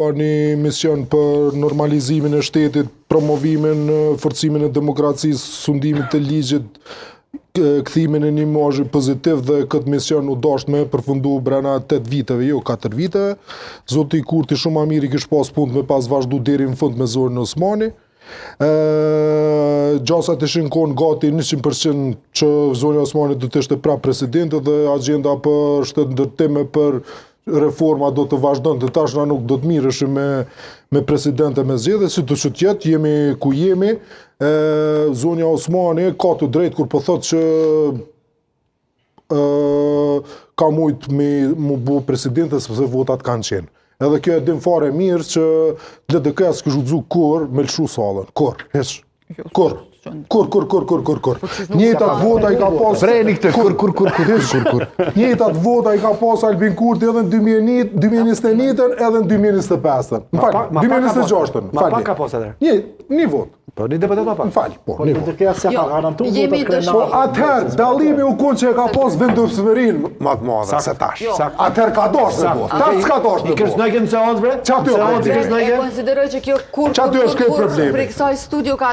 Një mision për normalizimin e shtetit, promovimin, forcimin e demokracisë, sundimin të ligjit, kthimin e një imazhi pozitiv dhe këtë mision u dasht me përfundu brenda 8 viteve, jo 4 viteve. Zoti Kurti shumë ma mirë i kish pas punë me pas vazhdu deri në fund me Zorin Osmani. Gjasat ishin konë gati 100% që Zoti Osmani do të ishte prap presidenti dhe agenda për shtet ndërtime për reforma do të vazhdon të tash na nuk do të mirëshim me presidente me zgjedhje, si të që tjetë, jemi ku jemi, Zonja Osmani ka të drejtë kur po thotë që ka mujt me mu bu presidente sepse votat kanë qenë. Edhe kjo e dim fare mirë që LDK s'ka zhudzu kur me lëshu sallën, kur, hesh, kur. Njëtat vota i ka pas... Vreni këtë, kur. Njëtat vota i ka pas Albin Kurti edhe në 2021 edhe në 2025. Më falj, 2026. Ma pak ka pas edhe? Një vot. Po, një deputet ma pak. Më falj, po, një vot. LDK s'ja ka garantu votat krenar. Po atëherë, dallimi u konë që e ka pas vendosmërin më të madhe se tash. Atëherë ka dosh në vot. Tash s'ka dosh në vot. I kërsnëjken se bre? Qaty E konsideroj që kjo kur Qaty është këtë problemi. për kësaj studio ka